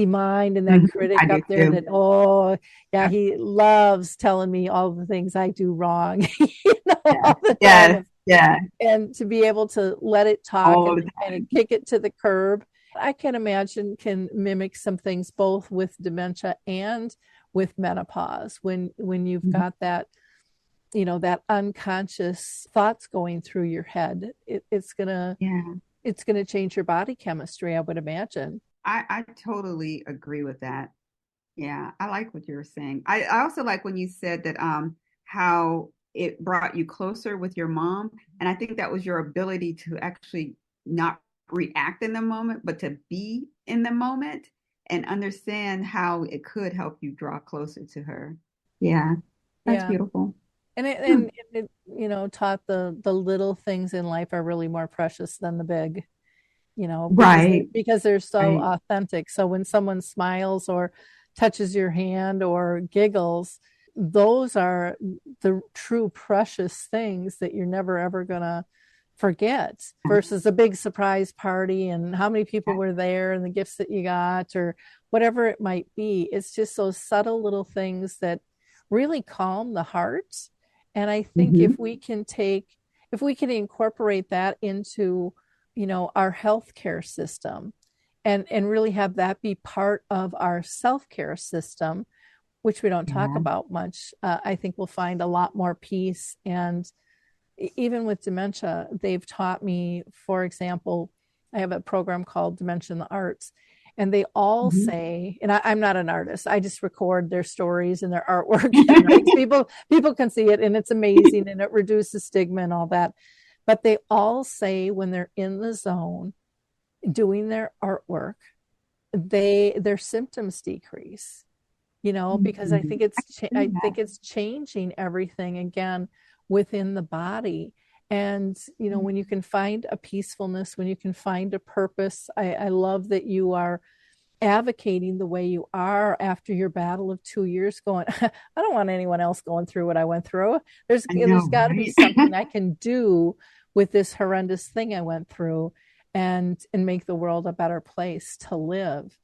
mind, and that Mhm. critic I do up there too. that, oh yeah, Yeah. he loves telling me all the things I do wrong, Yeah. all the time. Yes. Yeah. And to be able to let it talk All and the kind of time. kick it to the curb, I can imagine can mimic some things both with dementia and with menopause, when you've Mhm. got that unconscious thoughts going through your head. Yeah. It's gonna change your body chemistry, I would imagine. I totally agree with that. Yeah, I like what you were saying. I also like when you said that how it brought you closer with your mom. And I think that was your ability to actually not react in the moment, but to be in the moment and understand how it could help you draw closer to her. Yeah, that's Yeah. beautiful. And it Hmm. and it, taught the little things in life are really more precious than the big, because Right, they're so right. authentic. So when someone smiles or touches your hand or giggles, those are the true precious things that you're never ever gonna forget, versus a big surprise party and how many people were there and the gifts that you got or whatever it might be. It's just those subtle little things that really calm the heart. And I think Mm-hmm. if we can incorporate that into, our healthcare system, and really have that be part of our self-care system, which we don't talk Yeah. about much, I think we'll find a lot more peace. And even with dementia, they've taught me, for example, I have a program called Dementia in the Arts, and they all Mm-hmm. say, and I'm not an artist, I just record their stories and their artwork, and it makes people can see it, and it's amazing, and it reduces stigma and all that. But they all say when they're in the zone doing their artwork, their symptoms decrease, because I Mm-hmm. think I can see I that. think it's changing everything again within the body. And when you can find a peacefulness, when you can find a purpose, I love that you are advocating the way you are after your battle of 2 years, going, I don't want anyone else going through what I went through. I There's know, got to be right? something I can do with this horrendous thing I went through, and make the world a better place to live.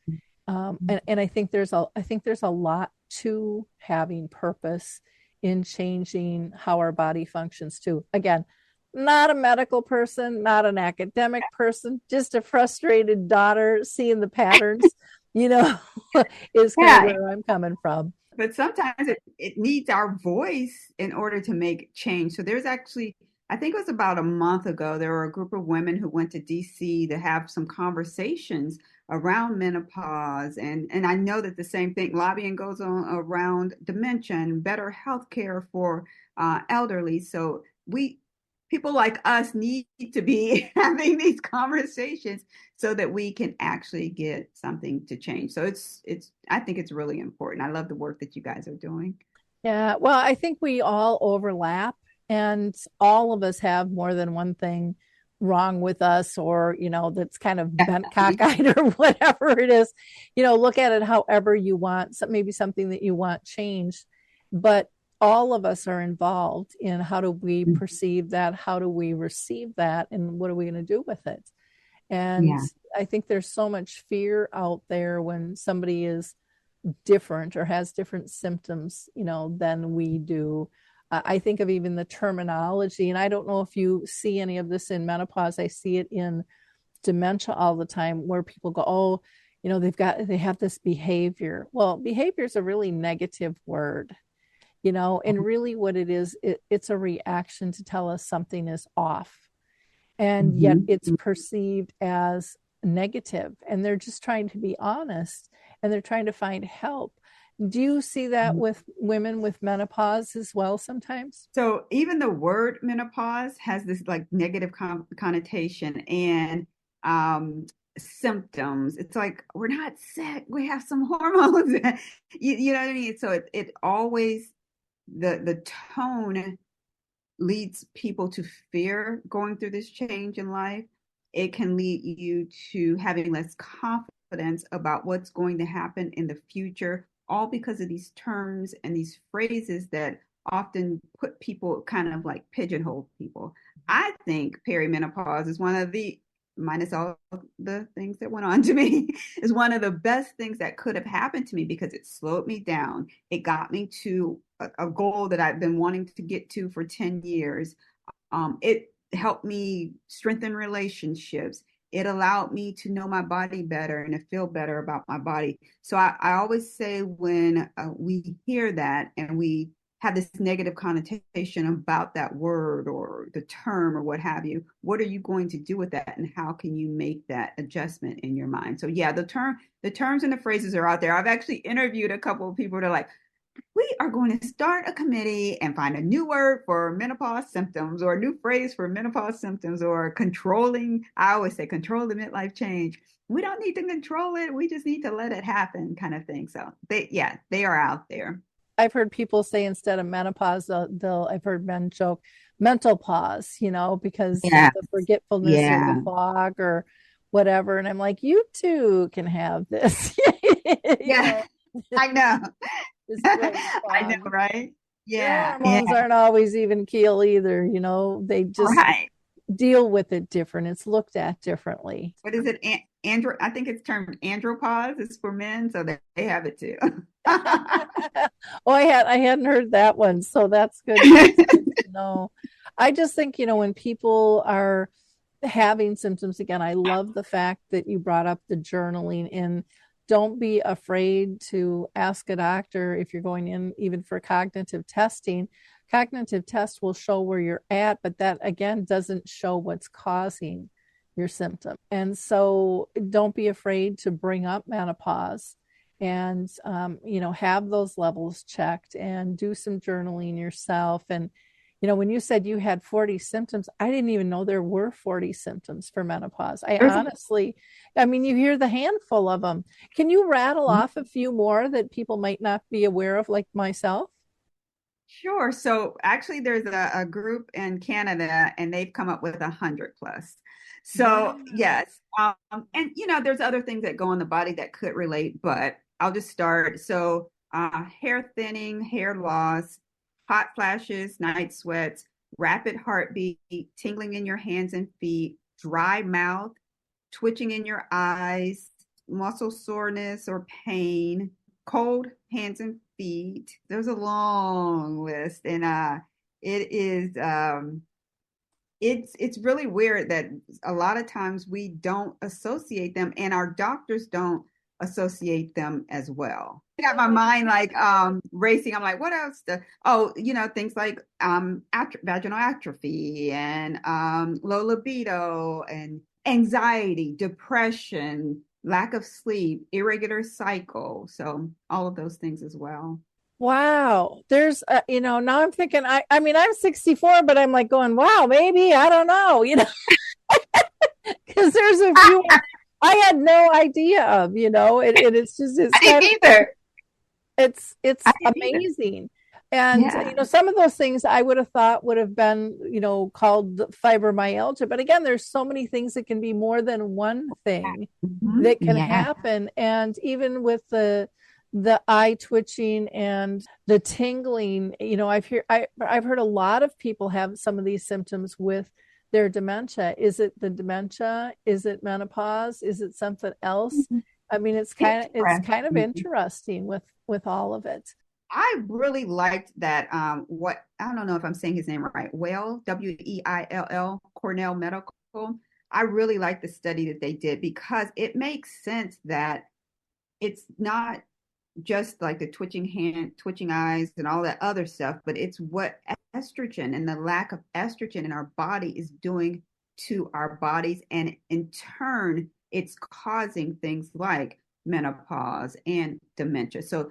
And I think there's a lot to having purpose in changing how our body functions too. Again, not a medical person, not an academic person, just a frustrated daughter seeing the patterns, you know, is kind of Yeah, where I'm coming from. but sometimes it needs our voice in order to make change. So there's actually, I think it was about a month ago, there were a group of women who went to DC to have some conversations around menopause. And I know that the same thing, lobbying goes on around dementia and better health care for elderly. So people like us need to be having these conversations so that we can actually get something to change. So I think it's really important. I love the work that you guys are doing. Yeah, well, I think we all overlap, and all of us have more than one thing wrong with us, or, that's kind of bent cockeyed or whatever it is. Look at it however you want, so maybe something that you want changed, but all of us are involved in how do we perceive that, how do we receive that, and what are we going to do with it? And Yeah. I think there's so much fear out there when somebody is different or has different symptoms, than we do. I think of even the terminology, and I don't know if you see any of this in menopause. I see it in dementia all the time, where people go, oh, they have this behavior. Well, behavior is a really negative word, and really what it is, it's a reaction to tell us something is off, and yet Mm-hmm. it's perceived as negative, and they're just trying to be honest, and they're trying to find help. Do you see that with women with menopause as well sometimes? So even the word menopause has this like negative connotation and um, symptoms. It's like we're not sick; we have some hormones. You know what I mean? So it always the tone leads people to fear going through this change in life. It can lead you to having less confidence about what's going to happen in the future, all because of these terms and these phrases that often put people kind of like pigeonhole people. I think perimenopause is one of the, minus all the things that went on to me, is one of the best things that could have happened to me because it slowed me down. It got me to a goal that I've been wanting to get to for 10 years. It helped me strengthen relationships. It allowed me to know my body better and to feel better about my body. So I always say when we hear that and we have this negative connotation about that word or the term or what have you, what are you going to do with that, and how can you make that adjustment in your mind? So yeah, the terms and the phrases are out there. I've actually interviewed a couple of people that are like, we are going to start a committee and find a new word for menopause symptoms or a new phrase for menopause symptoms or controlling. I always say control the midlife change. We don't need to control it. We just need to let it happen, kind of thing. So they are out there. I've heard people say instead of menopause, I've heard men joke mental pause, because of Yeah. the forgetfulness or the Yeah. fog or whatever. And I'm like, you too can have this, Yeah. I know. this brain I know, fog. right? Your Yeah. Yeah. hormones aren't always even keel either, they just Right. deal with it different. It's looked at differently. What is it? I think it's termed andropause. It's for men, so they have it too. Oh, I hadn't heard that one, so that's good to know. I just think, when people are having symptoms again, I love the fact that you brought up the journaling, and don't be afraid to ask a doctor if you're going in even for cognitive testing. Cognitive tests will show where you're at, but that again doesn't show what's causing your symptom. And so don't be afraid to bring up menopause, and have those levels checked, and do some journaling yourself. And when you said you had 40 symptoms, I didn't even know there were 40 symptoms for menopause. I mean, you hear the handful of them. Can you rattle off a few more that people might not be aware of, like myself? Sure. So actually, there's a group in Canada, and they've come up with 100 plus. So Wow. yes, and there's other things that go in the body that could relate, but I'll just start. So hair thinning, hair loss, hot flashes, night sweats, rapid heartbeat, tingling in your hands and feet, dry mouth, twitching in your eyes, muscle soreness or pain, cold hands and feet. There's a long list, and it is It's really weird that a lot of times we don't associate them, and our doctors don't associate them as well. I got my mind like racing. I'm like, what else? Things like vaginal atrophy and low libido and anxiety, depression, lack of sleep, irregular cycle. So all of those things as well. Wow. There's, now I'm thinking, I mean, I'm 64, but I'm like going, wow, maybe, I don't know, because there's a few I had no idea of, it's just, it's I kind of, didn't either. it's I didn't either. amazing. And, Yeah. some of those things I would have thought would have been, called fibromyalgia. But again, there's so many things that can be more than one thing that can Yeah. happen. And even with the eye twitching and the tingling, I've heard a lot of people have some of these symptoms with their dementia. Is it the dementia? Is it menopause? Is it something else? I mean, it's kind of Interesting. interesting with all of it. I really liked that. What I don't know if I'm saying his name right. Well, Weill, Cornell Medical. I really like the study that they did because it makes sense that it's not just like the twitching hand, twitching eyes, and all that other stuff, but it's what estrogen and the lack of estrogen in our body is doing to our bodies. And in turn, it's causing things like menopause and dementia. So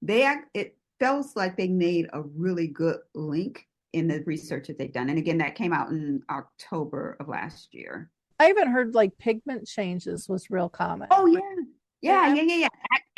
it feels like they made a really good link in the research that they've done. And again, that came out in October of last year. I even heard like pigment changes was real common. Oh yeah. And Yeah, I'm yeah, yeah, yeah.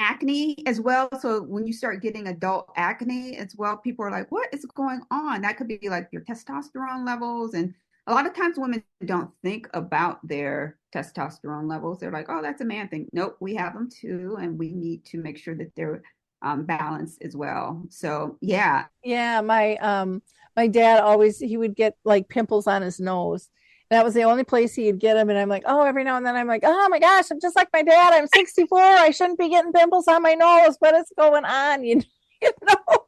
Acne as well. So when you start getting adult acne as well, people are like, what is going on? That could be like your testosterone levels. And a lot of times women don't think about their testosterone levels. They're like, oh, that's a man thing. Nope, we have them too. And we need to make sure that they're balanced as well. So yeah. Yeah, my dad always he would get like pimples on his nose. That was the only place he'd get them. And I'm like, oh, every now and then I'm like, oh my gosh, I'm just like my dad. I'm 64. I shouldn't be getting pimples on my nose. What is going on? You know?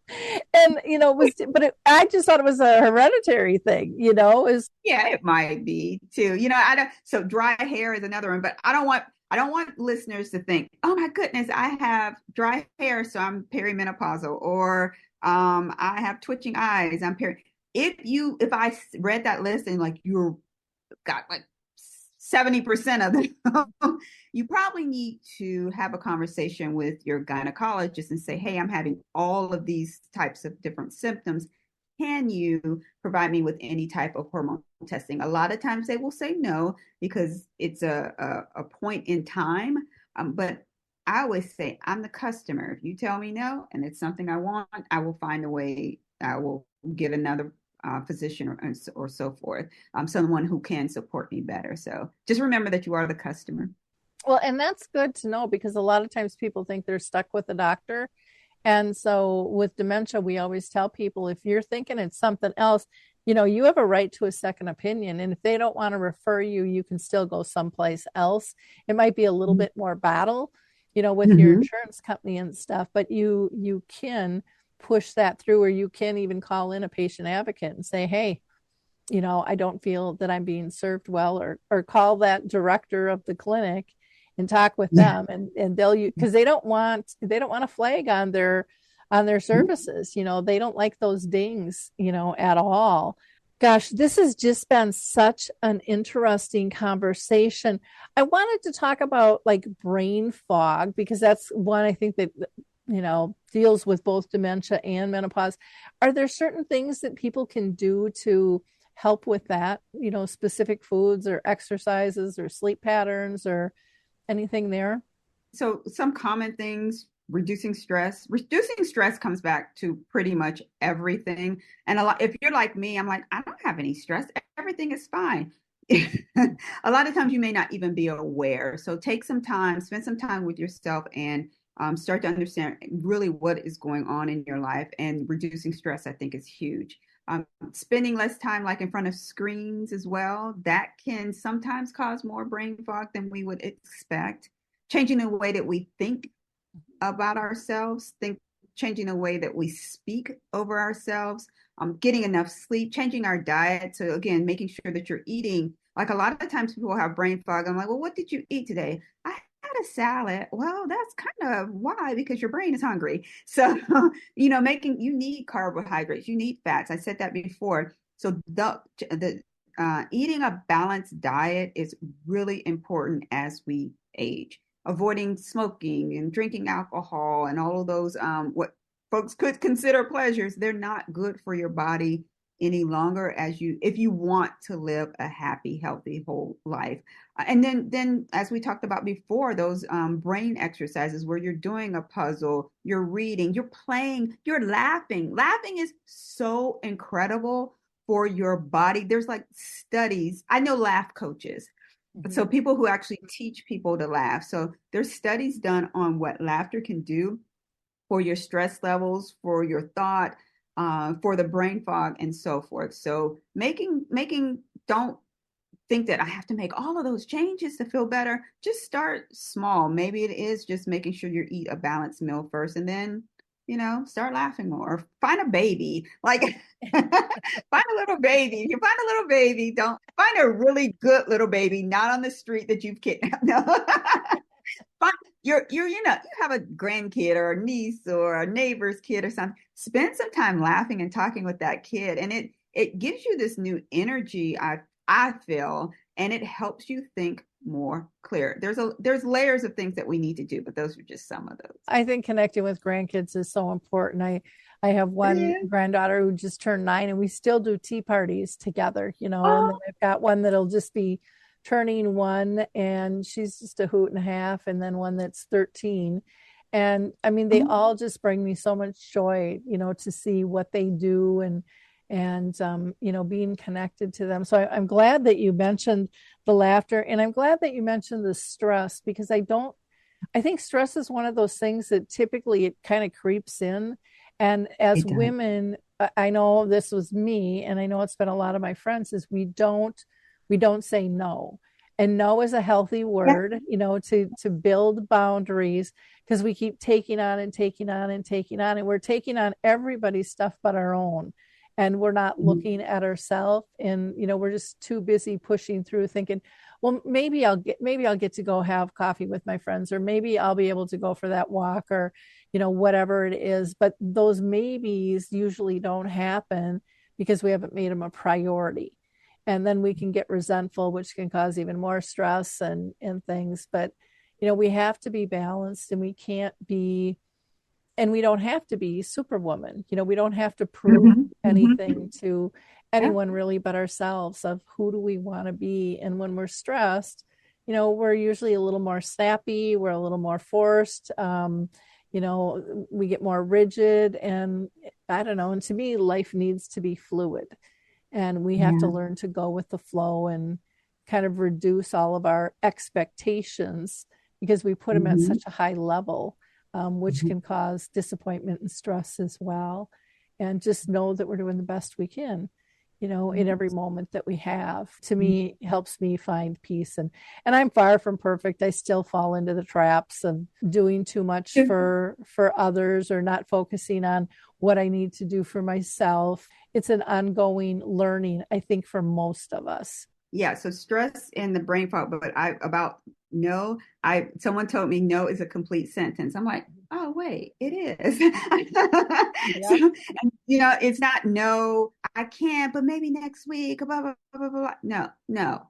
And it was, but I just thought it was a hereditary thing, is Yeah, it might be too. I don't, so dry hair is another one, but I don't want listeners to think, oh my goodness, I have dry hair, so I'm perimenopausal, or I have twitching eyes, I'm peri. If I read that list and like you're got like 70% of them, you probably need to have a conversation with your gynecologist and say, hey, I'm having all of these types of different symptoms. Can you provide me with any type of hormone testing? A lot of times they will say no because it's a point in time. But I always say, I'm the customer. If you tell me no and it's something I want, I will find a way. I will get another physician or so forth, someone who can support me better. So just remember that you are the customer. well, and that's good to know because a lot of times people think they're stuck with a doctor. And so with dementia, we always tell people if you're thinking it's something else, you have a right to a second opinion. And if they don't want to refer you, you can still go someplace else. It might be a little bit more battle, with your Mm-hmm. insurance company and stuff, but you can push that through, or you can even call in a patient advocate and say, hey, I don't feel that I'm being served well, or call that director of the clinic and talk with Yeah. them, and they'll because they don't want a flag on their services. They don't like those dings, at all. Gosh, this has just been such an interesting conversation. I wanted to talk about like brain fog because that's one I think that deals with both dementia and menopause. Are there certain things that people can do to help with that, specific foods or exercises or sleep patterns or anything there? So some common things: reducing stress. Reducing stress comes back to pretty much everything. And a lot, if you're like me, I'm like, I don't have any stress. Everything is fine. A lot of times you may not even be aware. So take some time, spend some time with yourself, and start to understand really what is going on in your life. And reducing stress, I think, is huge. Spending less time like in front of screens as well, that can sometimes cause more brain fog than we would expect. Changing the way that we think about ourselves, changing the way that we speak over ourselves. getting enough sleep, changing our diet. So again, making sure that you're eating. Like a lot of times people have brain fog. I'm like, well, what did you eat today? I had a salad. Well, that's kind of why, because your brain is hungry. So, making you need carbohydrates, you need fats. I said that before. So the eating a balanced diet is really important as we age. Avoiding smoking and drinking alcohol and all of those what folks could consider pleasures, they're not good for your body any longer if you want to live a happy, healthy, whole life. And then as we talked about before, those brain exercises where you're doing a puzzle, you're reading, you're playing, you're laughing. Laughing is so incredible for your body. There's like studies. I know laugh coaches. So people who actually teach people to laugh. So there's studies done on what laughter can do for your stress levels, for your thought, for the brain fog, and so forth. So don't think that I have to make all of those changes to feel better. Just start small. Maybe it is just making sure you eat a balanced meal first, and then start laughing more. Find a baby, like find a little baby. If you find a little baby, don't find a really good little baby, not on the street that you've kidnapped. No. Find you have a grandkid or a niece or a neighbor's kid or something. Spend some time laughing and talking with that kid, and it gives you this new energy. I feel, and it helps you think more clear. There's layers of things that we need to do, but those are just some of those. I think connecting with grandkids is so important. I have one granddaughter who just turned 9, and we still do tea parties together, and then I've got one that'll just be turning 1, and she's just a hoot and a half, and then one that's 13. And I mean, they all just bring me so much joy, to see what they do and being connected to them. So I'm glad that you mentioned the laughter, and I'm glad that you mentioned the stress, because I think stress is one of those things that typically it kind of creeps in. And as women, I know this was me, and I know it's been a lot of my friends, is we don't say no. And no is a healthy word, to build boundaries, because we keep taking on and taking on and taking on, and we're taking on everybody's stuff but our own. And we're not looking at ourselves, and we're just too busy pushing through, thinking, well, maybe I'll get to go have coffee with my friends, or maybe I'll be able to go for that walk, or whatever it is. But those maybes usually don't happen because we haven't made them a priority, and then we can get resentful, which can cause even more stress and things. But we have to be balanced, and we can't be. And we don't have to be superwoman. We don't have to prove anything to anyone really but ourselves, of who do we want to be. And when we're stressed, we're usually a little more snappy. We're a little more forced. We get more rigid, and I don't know. And to me, life needs to be fluid, and we have to learn to go with the flow and kind of reduce all of our expectations, because we put them at such a high level. Which can cause disappointment and stress as well. And just know that we're doing the best we can, in every moment that we have. To me, helps me find peace. And I'm far from perfect. I still fall into the traps of doing too much for others, or not focusing on what I need to do for myself. It's an ongoing learning, I think, for most of us. Yeah, so stress and the brain fog, but no, someone told me no is a complete sentence. I'm like, oh wait, it is. So, it's not no, I can't, but maybe next week, blah, blah, blah, blah, blah. No.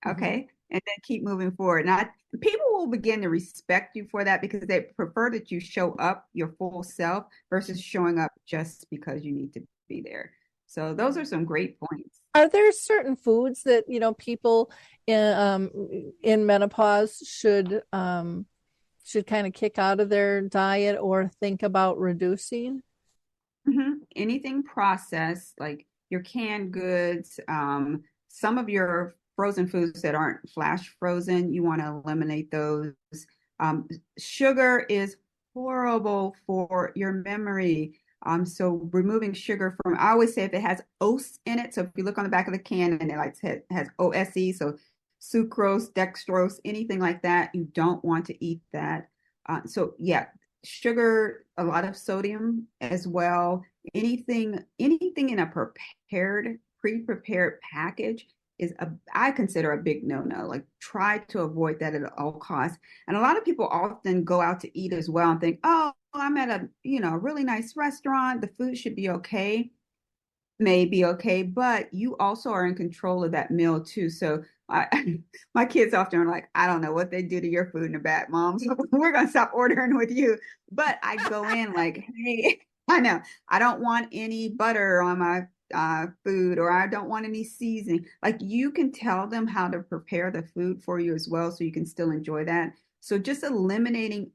Okay. And then keep moving forward. Now, people will begin to respect you for that, because they prefer that you show up your full self versus showing up just because you need to be there. So those are some great points. Are there certain foods that people in menopause should kind of kick out of their diet or think about reducing? Anything processed, like your canned goods, some of your frozen foods that aren't flash frozen, you want to eliminate those. Sugar is horrible for your memory. So removing sugar from, I always say if it has OS in it, so if you look on the back of the can and it has OSE, so sucrose, dextrose, anything like that, you don't want to eat that. So yeah, sugar, a lot of sodium as well. Anything in a pre-prepared package I consider a big no-no. Like try to avoid that at all costs. And a lot of people often go out to eat as well and think, oh, I'm at a really nice restaurant. The food should be okay, may be okay, but you also are in control of that meal too. So my kids often are like, I don't know what they do to your food in the back, mom. So we're gonna stop ordering with you. But I go in like, hey, I know I don't want any butter on my food, or I don't want any seasoning. Like you can tell them how to prepare the food for you as well, so you can still enjoy that. So just eliminate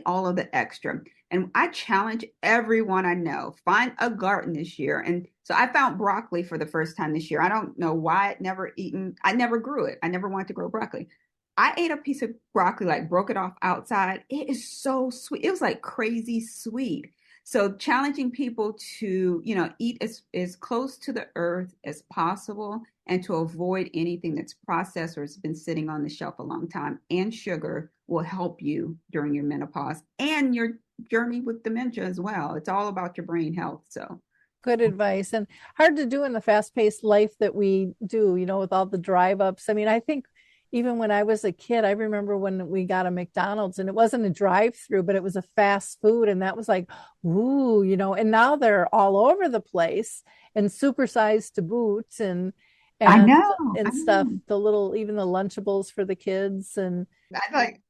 all of the extra. And I challenge everyone I know, find a garden this year. And so I found broccoli for the first time this year. I don't know why I never grew it. I never wanted to grow broccoli. I ate a piece of broccoli, like broke it off outside. It is so sweet. It was like crazy sweet. So challenging people to, eat as close to the earth as possible and to avoid anything that's processed or has been sitting on the shelf a long time. And sugar will help you during your menopause and your journey with dementia as well. It's all about your brain health. So Good advice, and hard to do in the fast-paced life that we do, with all the drive ups. I mean, I think even when I was a kid, I remember when we got a McDonald's and it wasn't a drive-through, but it was a fast food. And that was like, ooh, and now they're all over the place and supersized to boot and I and know, I and stuff, know. even the Lunchables for the kids. And I like,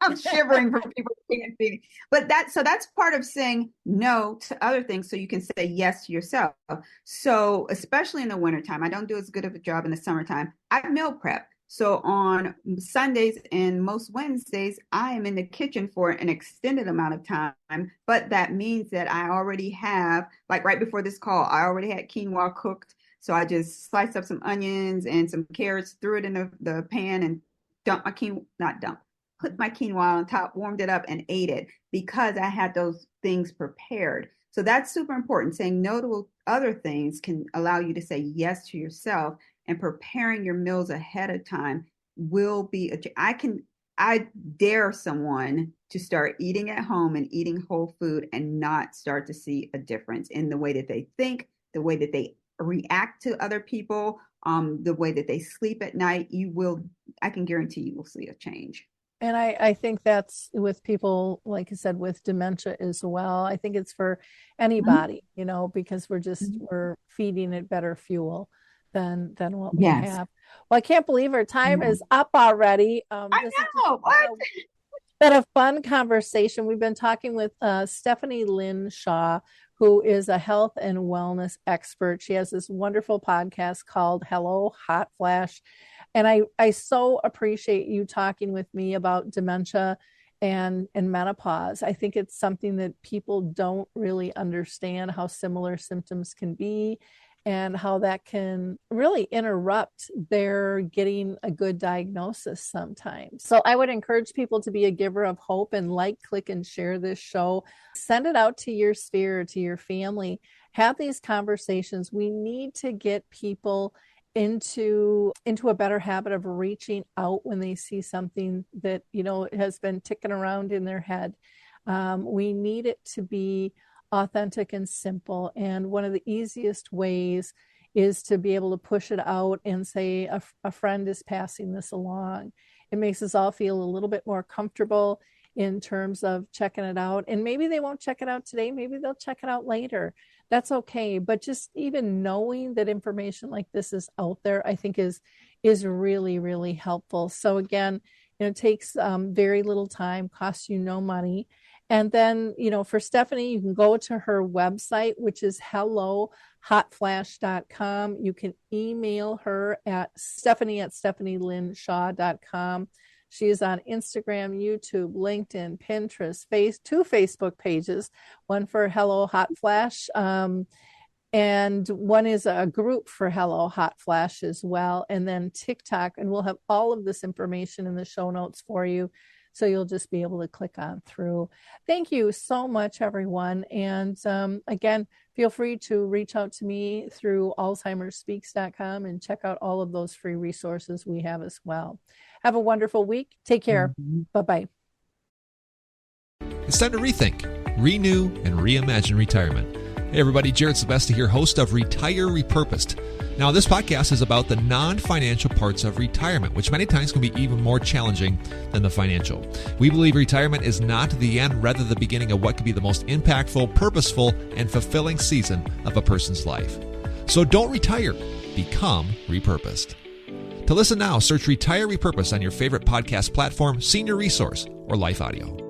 I'm shivering for people who can't see. But that's part of saying no to other things so you can say yes to yourself. So especially in the wintertime, I don't do as good of a job in the summertime. I meal prep. So on Sundays and most Wednesdays, I am in the kitchen for an extended amount of time. But that means that I already have, like right before this call, I already had quinoa cooked. So I just sliced up some onions and some carrots, threw it in the pan and dumped my quinoa, not dump, put my quinoa on top, warmed it up, and ate it because I had those things prepared. So that's super important. Saying no to other things can allow you to say yes to yourself, and preparing your meals ahead of time will be I dare someone to start eating at home and eating whole food and not start to see a difference in the way that they think, the way that they react to other people, the way that they sleep at night. I can guarantee you will see a change. And I think that's with people, like I said, with dementia as well. I think it's for anybody, because we're feeding it better fuel than what we Yes. have. Well, I can't believe our time Yeah. is up already. I This has just know. What? been a fun conversation. We've been talking with Stephanie Lynn Shaw, who is a health and wellness expert. She has this wonderful podcast called Hello Hot Flash. And I so appreciate you talking with me about dementia and menopause. I think it's something that people don't really understand how similar symptoms can be and how that can really interrupt their getting a good diagnosis sometimes. So I would encourage people to be a giver of hope and click, and share this show. Send it out to your sphere, to your family. Have these conversations. We need to get people into a better habit of reaching out when they see something that has been ticking around in their head. We need it to be authentic and simple, and one of the easiest ways is to be able to push it out and say a friend is passing this along. It makes us all feel a little bit more comfortable in terms of checking it out, and maybe they won't check it out today, maybe they'll check it out later. That's okay. But just even knowing that information like this is out there, I think is really, really helpful. So again, it takes very little time, costs you no money. And then, for Stephanie, you can go to her website, which is hellohotflash.com. You can email her at stephanie@stephanielynshaw.com. She is on Instagram, YouTube, LinkedIn, Pinterest, two Facebook pages, one for Hello Hot Flash, and one is a group for Hello Hot Flash as well, and then TikTok. And we'll have all of this information in the show notes for you, so you'll just be able to click on through. Thank you so much, everyone. And again, feel free to reach out to me through alzheimersspeaks.com and check out all of those free resources we have as well. Have a wonderful week. Take care. Mhm. Bye-bye. It's time to rethink, renew, and reimagine retirement. Hey everybody, Jared Sebesta here, host of Retire Repurposed. Now, this podcast is about the non-financial parts of retirement, which many times can be even more challenging than the financial. We believe retirement is not the end, rather the beginning of what could be the most impactful, purposeful, and fulfilling season of a person's life. So don't retire, become repurposed. To listen now, search Retire Repurposed on your favorite podcast platform, Senior Resource, or Life Audio.